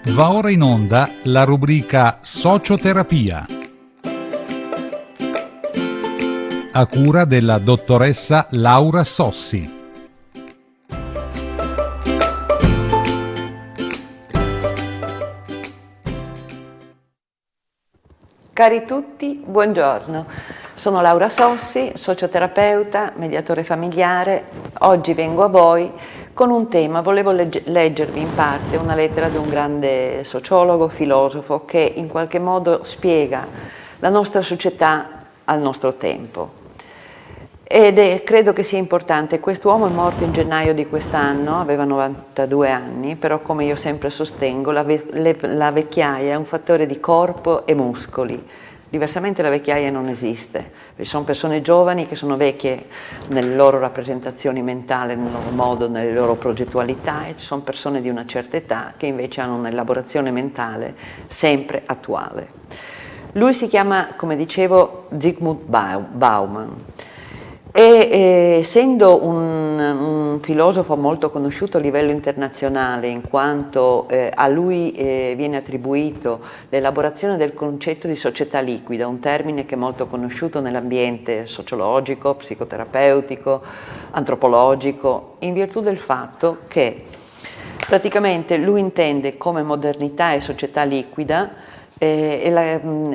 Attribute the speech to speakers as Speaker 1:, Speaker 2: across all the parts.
Speaker 1: Va ora in onda la rubrica Socioterapia, a cura della dottoressa Laura Sossi.
Speaker 2: Cari tutti, buongiorno. Sono Laura Sossi, socioterapeuta, mediatore familiare. Oggi vengo a voi con un tema. Volevo leggervi in parte una lettera di un grande sociologo, filosofo, che in qualche modo spiega la nostra società al nostro tempo. Credo che sia importante. Quest'uomo è morto in gennaio di quest'anno, aveva 92 anni, però come io sempre sostengo la vecchiaia è un fattore di corpo e muscoli. Diversamente la vecchiaia non esiste. Ci sono persone giovani che sono vecchie nelle loro rappresentazioni mentali, nel loro modo, nelle loro progettualità, e ci sono persone di una certa età che invece hanno un'elaborazione mentale sempre attuale. Lui si chiama, come dicevo, Zygmunt Bauman. Essendo un filosofo molto conosciuto a livello internazionale, in quanto a lui viene attribuito l'elaborazione del concetto di società liquida, un termine che è molto conosciuto nell'ambiente sociologico, psicoterapeutico, antropologico, in virtù del fatto che praticamente lui intende come modernità e società liquida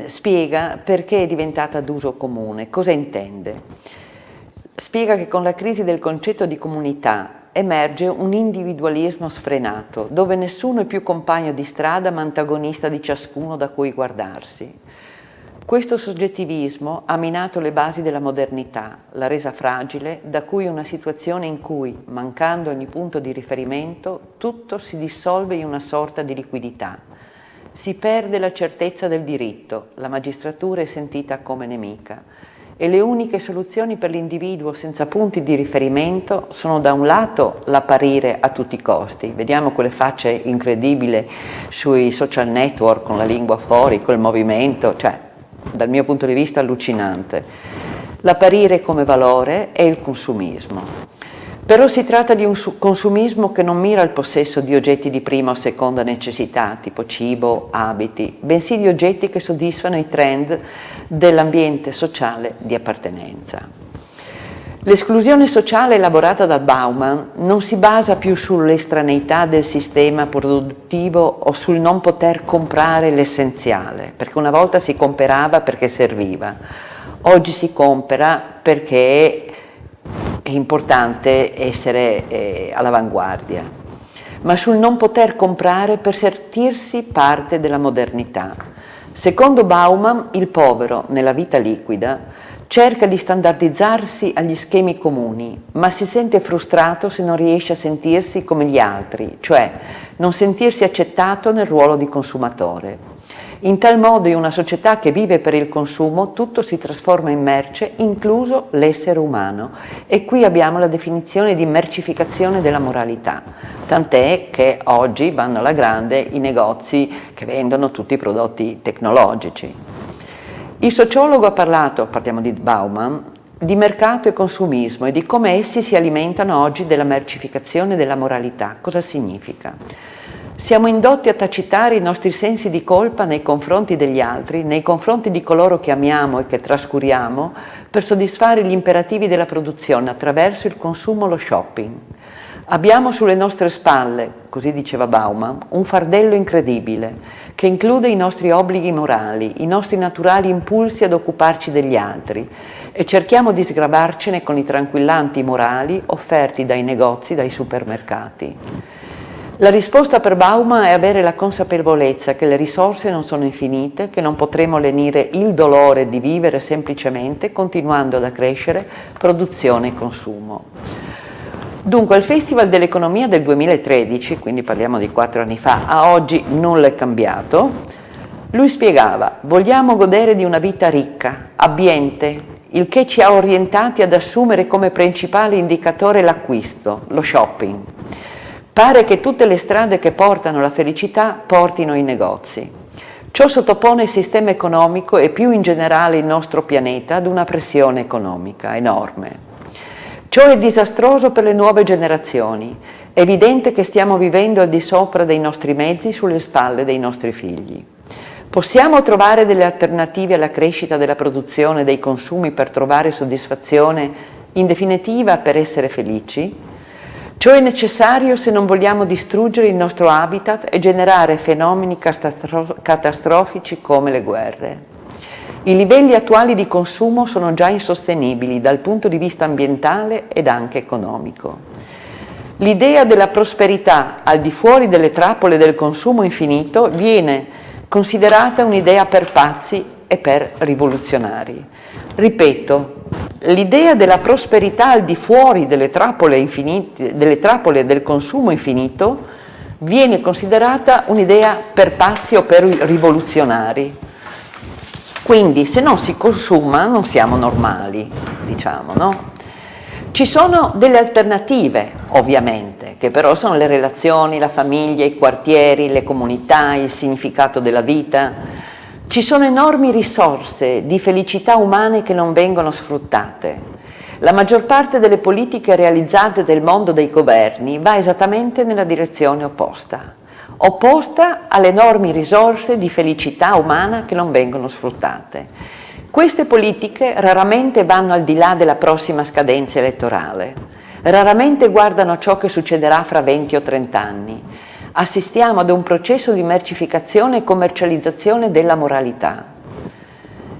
Speaker 2: spiega perché è diventata d'uso comune, cosa intende. Spiega che con la crisi del concetto di comunità emerge un individualismo sfrenato, dove nessuno è più compagno di strada ma antagonista di ciascuno da cui guardarsi. Questo soggettivismo ha minato le basi della modernità, l'ha resa fragile, da cui una situazione in cui, mancando ogni punto di riferimento, tutto si dissolve in una sorta di liquidità. Si perde la certezza del diritto, la magistratura è sentita come nemica. E le uniche soluzioni per l'individuo senza punti di riferimento sono da un lato l'apparire a tutti i costi, vediamo quelle facce incredibili sui social network con la lingua fuori, col movimento, cioè dal mio punto di vista allucinante, l'apparire come valore e il consumismo. Però si tratta di un consumismo che non mira al possesso di oggetti di prima o seconda necessità, tipo cibo, abiti, bensì di oggetti che soddisfano i trend dell'ambiente sociale di appartenenza. L'esclusione sociale elaborata da Bauman non si basa più sull'estraneità del sistema produttivo o sul non poter comprare l'essenziale, perché una volta si comprava perché serviva, oggi si compra perché è importante essere all'avanguardia, ma sul non poter comprare per sentirsi parte della modernità. Secondo Bauman, il povero, nella vita liquida, cerca di standardizzarsi agli schemi comuni, ma si sente frustrato se non riesce a sentirsi come gli altri, cioè non sentirsi accettato nel ruolo di consumatore. In tal modo, in una società che vive per il consumo, tutto si trasforma in merce, incluso l'essere umano. E qui abbiamo la definizione di mercificazione della moralità, tant'è che oggi vanno alla grande i negozi che vendono tutti i prodotti tecnologici. Il sociologo ha parlato, parliamo di Bauman, di mercato e consumismo e di come essi si alimentano oggi della mercificazione della moralità. Cosa significa? Siamo indotti a tacitare i nostri sensi di colpa nei confronti degli altri, nei confronti di coloro che amiamo e che trascuriamo, per soddisfare gli imperativi della produzione attraverso il consumo o lo shopping. Abbiamo sulle nostre spalle, così diceva Bauman, un fardello incredibile che include i nostri obblighi morali, i nostri naturali impulsi ad occuparci degli altri e cerchiamo di sgravarcene con i tranquillanti morali offerti dai negozi, dai supermercati. La risposta per Bauman è avere la consapevolezza che le risorse non sono infinite, che non potremo lenire il dolore di vivere semplicemente continuando ad accrescere produzione e consumo. Dunque, al Festival dell'Economia del 2013, quindi parliamo di 4 anni fa, a oggi nulla è cambiato, lui spiegava: vogliamo godere di una vita ricca, abbiente, il che ci ha orientati ad assumere come principale indicatore l'acquisto, lo shopping. Pare che tutte le strade che portano alla felicità portino ai negozi. Ciò sottopone il sistema economico e più in generale il nostro pianeta ad una pressione economica enorme. Ciò è disastroso per le nuove generazioni È evidente che stiamo vivendo al di sopra dei nostri mezzi, sulle spalle dei nostri figli. Possiamo trovare delle alternative alla crescita della produzione, dei consumi per trovare soddisfazione, in definitiva per essere felici? Ciò è necessario se non vogliamo distruggere il nostro habitat e generare fenomeni catastrofici come le guerre. I livelli attuali di consumo sono già insostenibili dal punto di vista ambientale ed anche economico. L'idea della prosperità al di fuori delle trappole del consumo infinito viene considerata un'idea per pazzi e per rivoluzionari. Ripeto, l'idea della prosperità al di fuori delle trappole del consumo infinito viene considerata un'idea per pazzi o per rivoluzionari. Quindi se non si consuma non siamo normali, diciamo, no? Ci sono delle alternative, ovviamente, che però sono le relazioni, la famiglia, i quartieri, le comunità, il significato della vita. Ci sono enormi risorse di felicità umane che non vengono sfruttate. La maggior parte delle politiche realizzate del mondo dei governi va esattamente nella direzione opposta alle enormi risorse di felicità umana che non vengono sfruttate. Queste politiche raramente vanno al di là della prossima scadenza elettorale, raramente guardano ciò che succederà fra 20 o 30 anni. Assistiamo ad un processo di mercificazione e commercializzazione della moralità.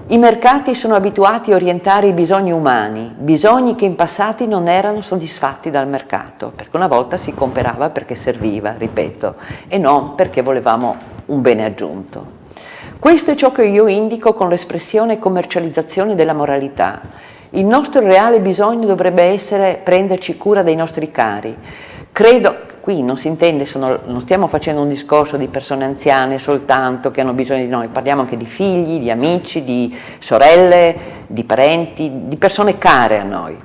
Speaker 2: I mercati sono abituati a orientare i bisogni umani, bisogni che in passato non erano soddisfatti dal mercato, perché una volta si comprava perché serviva, ripeto, e non perché volevamo un bene aggiunto. Questo è ciò che io indico con l'espressione commercializzazione della moralità. Il nostro reale bisogno dovrebbe essere prenderci cura dei nostri cari. Credo, qui non si intende, non stiamo facendo un discorso di persone anziane soltanto che hanno bisogno di noi, parliamo anche di figli, di amici, di sorelle, di parenti, di persone care a noi.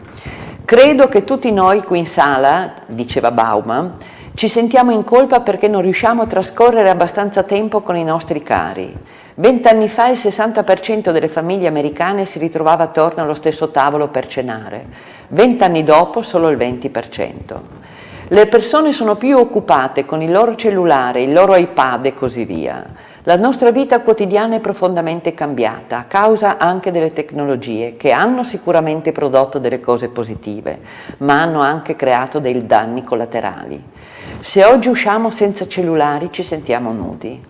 Speaker 2: Credo che tutti noi qui in sala, diceva Bauman, ci sentiamo in colpa perché non riusciamo a trascorrere abbastanza tempo con i nostri cari. 20 anni fa il 60% delle famiglie americane si ritrovava attorno allo stesso tavolo per cenare, 20 anni dopo solo il 20%. Le persone sono più occupate con il loro cellulare, il loro iPad e così via. La nostra vita quotidiana è profondamente cambiata a causa anche delle tecnologie che hanno sicuramente prodotto delle cose positive, ma hanno anche creato dei danni collaterali. Se oggi usciamo senza cellulari ci sentiamo nudi.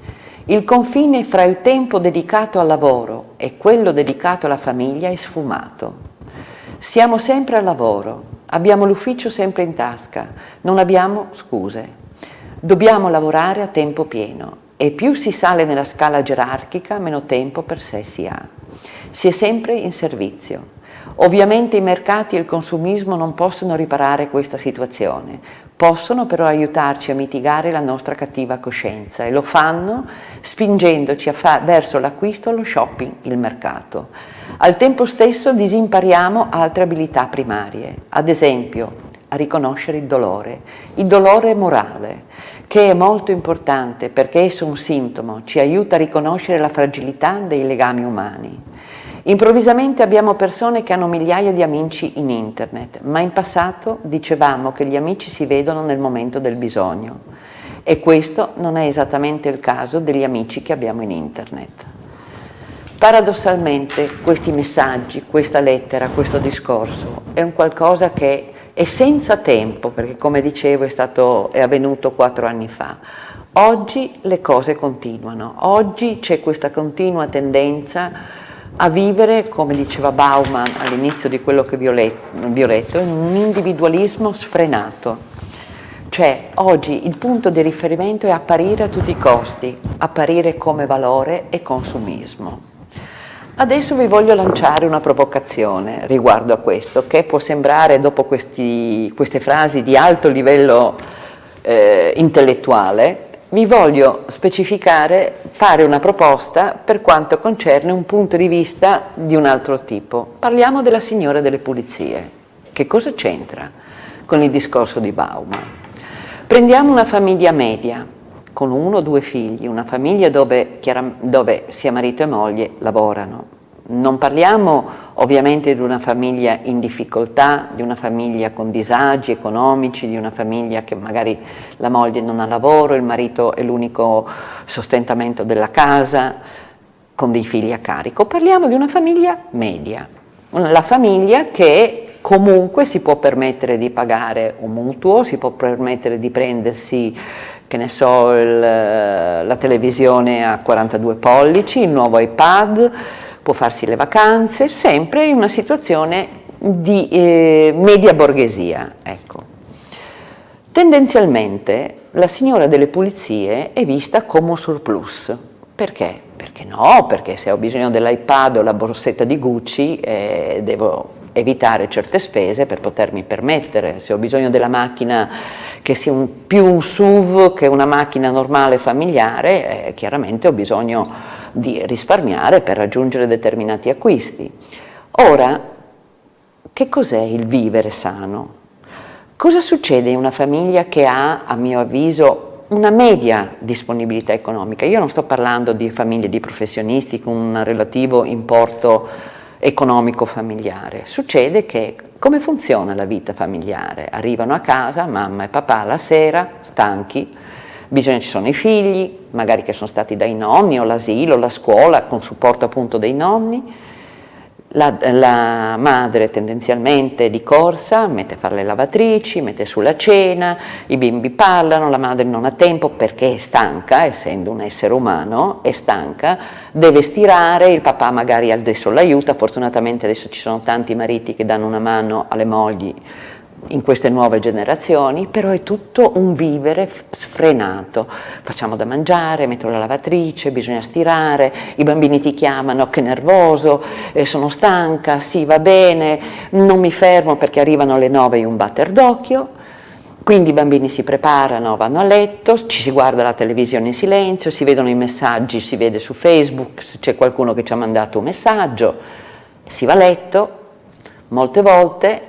Speaker 2: Il confine fra il tempo dedicato al lavoro e quello dedicato alla famiglia è sfumato. Siamo sempre al lavoro, abbiamo l'ufficio sempre in tasca, non abbiamo scuse. Dobbiamo lavorare a tempo pieno e più si sale nella scala gerarchica, meno tempo per sé si ha. Si è sempre in servizio. Ovviamente i mercati e il consumismo non possono riparare questa situazione, possono però aiutarci a mitigare la nostra cattiva coscienza e lo fanno spingendoci verso l'acquisto, lo shopping, il mercato. Al tempo stesso disimpariamo altre abilità primarie, ad esempio a riconoscere il dolore morale, che è molto importante perché esso è un sintomo, ci aiuta a riconoscere la fragilità dei legami umani. Improvvisamente abbiamo persone che hanno migliaia di amici in internet, ma in passato dicevamo che gli amici si vedono nel momento del bisogno e questo non è esattamente il caso degli amici che abbiamo in internet. Paradossalmente questi messaggi, questa lettera, questo discorso è un qualcosa che è senza tempo, perché come dicevo è avvenuto 4 anni fa. Oggi le cose continuano, oggi c'è questa continua tendenza a vivere, come diceva Bauman all'inizio di quello che vi ho letto, in un individualismo sfrenato. Cioè, oggi il punto di riferimento è apparire a tutti i costi, apparire come valore e consumismo. Adesso vi voglio lanciare una provocazione riguardo a questo, che può sembrare, dopo queste frasi di alto livello intellettuale, vi voglio specificare, fare una proposta per quanto concerne un punto di vista di un altro tipo. Parliamo della signora delle pulizie. Che cosa c'entra con il discorso di Bauman? Prendiamo una famiglia media, con 1 o 2 figli, una famiglia dove sia marito e moglie lavorano, Non parliamo ovviamente di una famiglia in difficoltà, di una famiglia con disagi economici, di una famiglia che magari la moglie non ha lavoro, il marito è l'unico sostentamento della casa, con dei figli a carico. Parliamo di una famiglia media, la famiglia che comunque si può permettere di pagare un mutuo, si può permettere di prendersi, che ne so, la televisione a 42 pollici, il nuovo iPad, può farsi le vacanze, sempre in una situazione di media borghesia. Ecco. Tendenzialmente la signora delle pulizie è vista come un surplus. Perché? Perché no, perché se ho bisogno dell'iPad o la borsetta di Gucci devo evitare certe spese per potermi permettere. Se ho bisogno della macchina che sia più un SUV che una macchina normale familiare, chiaramente ho bisogno di risparmiare per raggiungere determinati acquisti. Ora, che cos'è il vivere sano? Cosa succede in una famiglia che ha, a mio avviso, una media disponibilità economica? Io non sto parlando di famiglie di professionisti con un relativo importo economico familiare. Succede che come funziona la vita familiare? Arrivano a casa mamma e papà la sera, stanchi, ci sono i figli, magari che sono stati dai nonni o l'asilo, la scuola, con supporto appunto dei nonni. La madre tendenzialmente di corsa mette a fare le lavatrici, mette sulla cena, i bimbi parlano, la madre non ha tempo perché è stanca, essendo un essere umano, è stanca, deve stirare, il papà magari adesso l'aiuta, fortunatamente adesso ci sono tanti mariti che danno una mano alle mogli in queste nuove generazioni, però è tutto un vivere sfrenato. Facciamo da mangiare, metto la lavatrice, bisogna stirare, i bambini ti chiamano, che nervoso, sono stanca, sì va bene, non mi fermo perché arrivano le 9 in un batter d'occhio. Quindi i bambini si preparano, vanno a letto, ci si guarda la televisione in silenzio, si vedono i messaggi, si vede su Facebook se c'è qualcuno che ci ha mandato un messaggio, si va a letto. Molte volte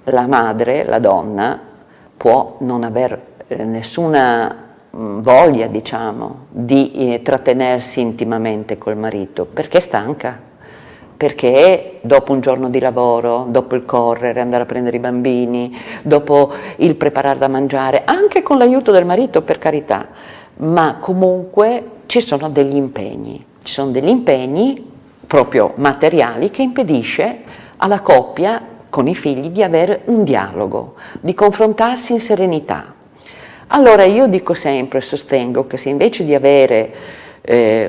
Speaker 2: la madre, la donna, può non aver nessuna voglia, diciamo, di trattenersi intimamente col marito, perché è stanca, perché dopo un giorno di lavoro, dopo il correre, andare a prendere i bambini, dopo il preparare da mangiare, anche con l'aiuto del marito, per carità, ma comunque ci sono degli impegni proprio materiali che impedisce alla coppia con i figli di avere un dialogo, di confrontarsi in serenità. Allora io dico sempre, sostengo che se invece di avere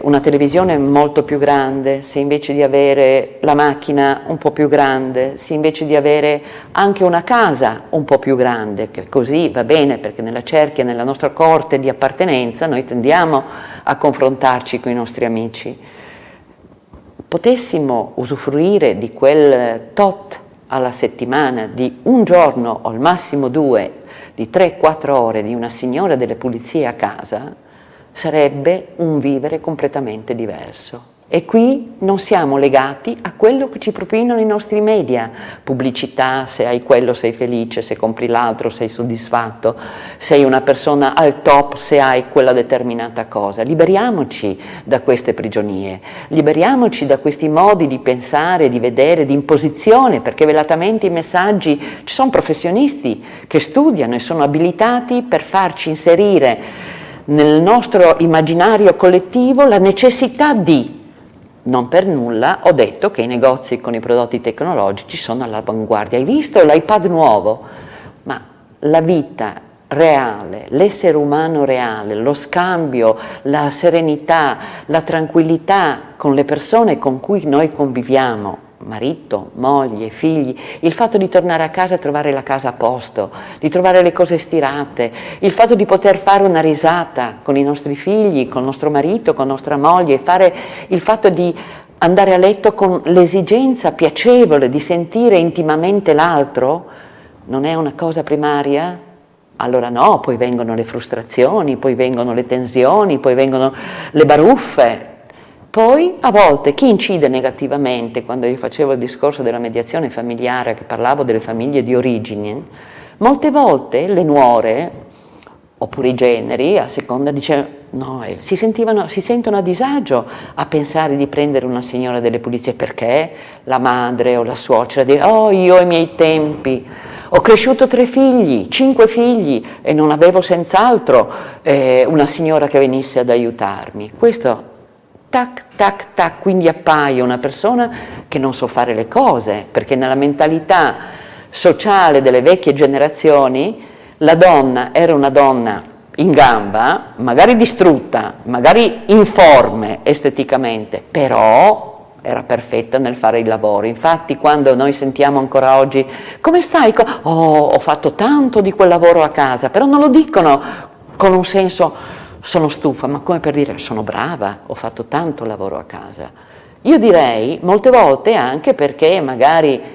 Speaker 2: una televisione molto più grande, se invece di avere la macchina un po' più grande, se invece di avere anche una casa un po' più grande, che così va bene perché nella cerchia, nella nostra corte di appartenenza noi tendiamo a confrontarci con i nostri amici, potessimo usufruire di quel tot alla settimana, di un giorno o al massimo 2, di 3-4 ore di una signora delle pulizie a casa, sarebbe un vivere completamente diverso. E qui non siamo legati a quello che ci propinano i nostri media, pubblicità, se hai quello sei felice, se compri l'altro sei soddisfatto, sei una persona al top se hai quella determinata cosa. Liberiamoci da queste prigionie, liberiamoci da questi modi di pensare, di vedere, di imposizione, perché velatamente i messaggi, ci sono professionisti che studiano e sono abilitati per farci inserire nel nostro immaginario collettivo la necessità di. Non per nulla ho detto che i negozi con i prodotti tecnologici sono all'avanguardia. Hai visto l'iPad nuovo? Ma la vita reale, l'essere umano reale, lo scambio, la serenità, la tranquillità con le persone con cui noi conviviamo, marito, moglie, figli, il fatto di tornare a casa e trovare la casa a posto, di trovare le cose stirate, il fatto di poter fare una risata con i nostri figli, con il nostro marito, con nostra moglie, il fatto di andare a letto con l'esigenza piacevole di sentire intimamente l'altro, non è una cosa primaria? Allora no, poi vengono le frustrazioni, poi vengono le tensioni, poi vengono le baruffe. Poi a volte chi incide negativamente, quando io facevo il discorso della mediazione familiare, che parlavo delle famiglie di origine, molte volte le nuore, oppure i generi, a seconda dice no, si sentono a disagio a pensare di prendere una signora delle pulizie, perché la madre o la suocera dice: oh, io ai miei tempi ho cresciuto 3 figli, 5 figli e non avevo senz'altro una signora che venisse ad aiutarmi. Questo, tac, tac, tac, quindi appaio una persona che non so fare le cose, perché nella mentalità sociale delle vecchie generazioni la donna era una donna in gamba, magari distrutta, magari informe esteticamente, però era perfetta nel fare il lavoro. Infatti quando noi sentiamo ancora oggi: come stai? Oh, ho fatto tanto di quel lavoro a casa, però non lo dicono con un senso sono stufa, ma come per dire sono brava, ho fatto tanto lavoro a casa. Io direi molte volte anche perché magari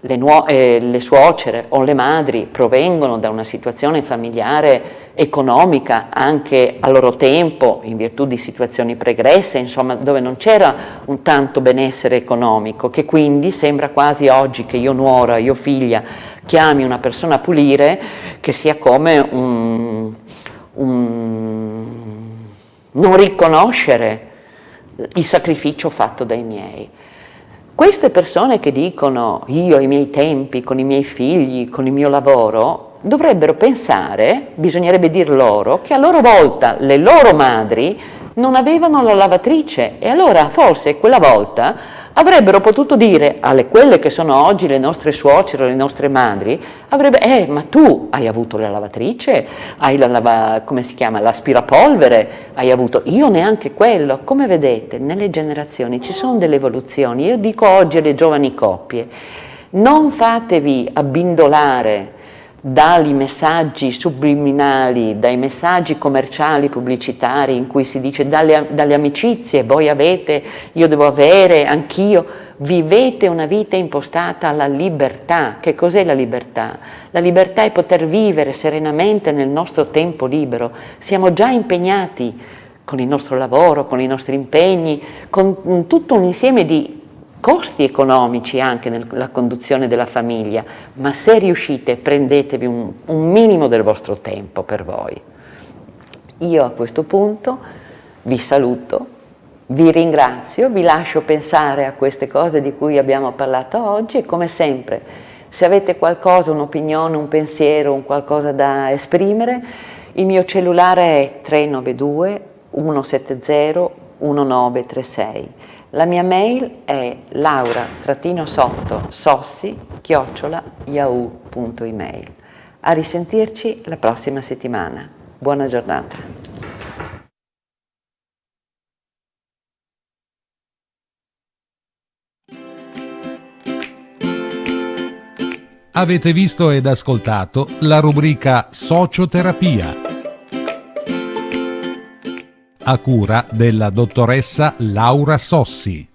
Speaker 2: le suocere o le madri provengono da una situazione familiare economica anche a loro tempo, in virtù di situazioni pregresse, insomma, dove non c'era un tanto benessere economico, che quindi sembra quasi oggi che io nuora, io figlia, chiami una persona a pulire, che sia come non riconoscere il sacrificio fatto dai miei. Queste persone che dicono io ai miei tempi, con i miei figli, con il mio lavoro, dovrebbero pensare, bisognerebbe dir loro, che a loro volta le loro madri non avevano la lavatrice e allora forse quella volta avrebbero potuto dire alle quelle che sono oggi le nostre suocere o le nostre madri, ma tu hai avuto la lavatrice, hai come si chiama, l'aspirapolvere, hai avuto, io neanche quello. Come vedete, nelle generazioni ci sono delle evoluzioni. Io dico oggi alle giovani coppie, non fatevi abbindolare dai messaggi subliminali, dai messaggi commerciali, pubblicitari, in cui si dice dalle amicizie, voi avete, io devo avere, anch'io. Vivete una vita impostata alla libertà. Che cos'è la libertà? La libertà è poter vivere serenamente nel nostro tempo libero. Siamo già impegnati con il nostro lavoro, con i nostri impegni, con tutto un insieme di costi economici anche nella conduzione della famiglia, ma se riuscite prendetevi un minimo del vostro tempo per voi. Io a questo punto vi saluto, vi ringrazio, vi lascio pensare a queste cose di cui abbiamo parlato oggi e come sempre, se avete qualcosa, un'opinione, un pensiero, un qualcosa da esprimere, il mio cellulare è 392 170 1936. La mia mail è laura-sossi@yahoo.email. A risentirci la prossima settimana. Buona giornata.
Speaker 1: Avete visto ed ascoltato la rubrica Socioterapia, a cura della dottoressa Laura Sossi.